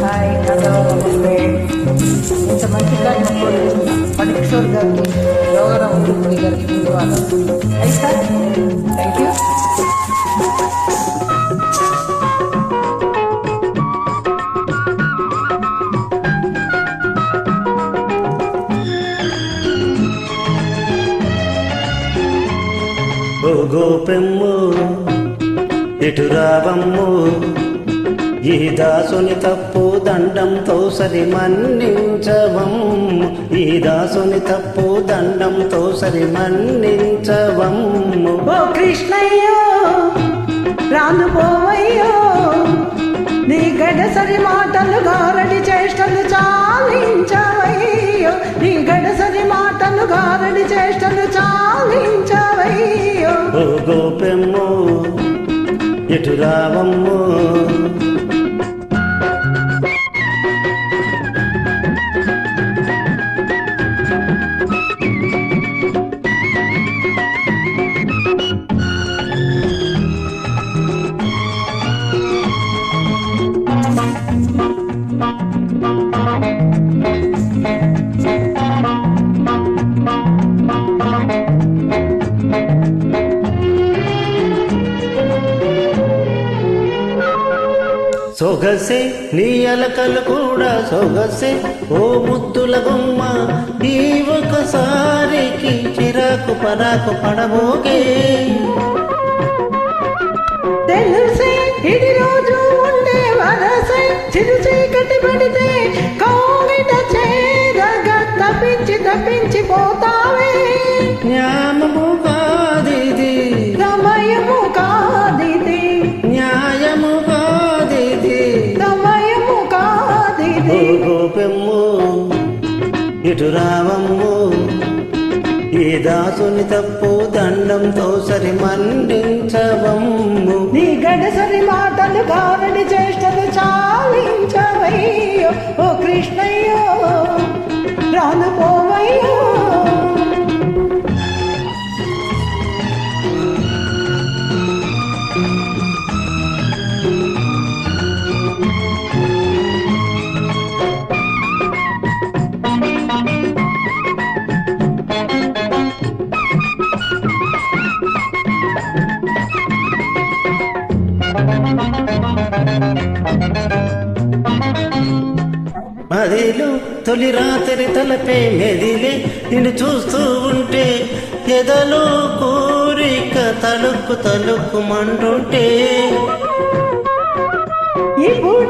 Hi, hello, నమస్తే. ఇంత మంచి కార్యక్రమం పడికిషోర్ గారికి, యోగరావు గురుమూర్తి గారికి ధన్యవాదాలు. అయితే థ్యాంక్ యూ. ఓ గోపెమ్ము ఇటు రావమ్ము, ఈ దాసుని తప్పు దండంతో సరి మన్నించవమ్ము, ఈ దాసుని తప్పు దండంతో సరి మన్నించవమ్ము. ఓ కృష్ణయ్యో రాను పోవయ్యో, నీ గడసరి మాటలు గారడి చేష్టలు చాలించవయ్యో, నీ గడసరి మాటలు గారడి చేష్టలు చాలించవయ్యో. ఓ గోపెమ్ము ఇటు రావమ్ము. సొగసే నీ అలకలు కూడా సొగసే ఓ ముద్దుల బొమ్మ, ఈ ఒకసారికి చిరాకు పరాకు పడబోగే. తెలిసే ఇది రోజు ఉండే వరసే, చిరు చీకటి పడితే కౌగిట చేరగా తప్పించి తప్పించి పోతావే. న్యాయము కాదిది, సమయము కాదిది, న్యాయము కాదిది. సమయము కాదిది. ఓ గోపెమ్ము ఇటు రావమ్ము, ఈ దాసుని తప్పు దండంతో సరి మన్నించవమ్ము. నీ గడసరి మాటలు గారడి చేష్టలు చాలించవయ్యో, ఓ కృష్ణయ్యో రాను పోవయ్యో. మదిలో తొలి రాత్రి తలపే మెదిలే, నిన్ను చూస్తూ ఉంటే ఎదలో కోరిక తలుక్కు తలుక్కు మంటుంటే.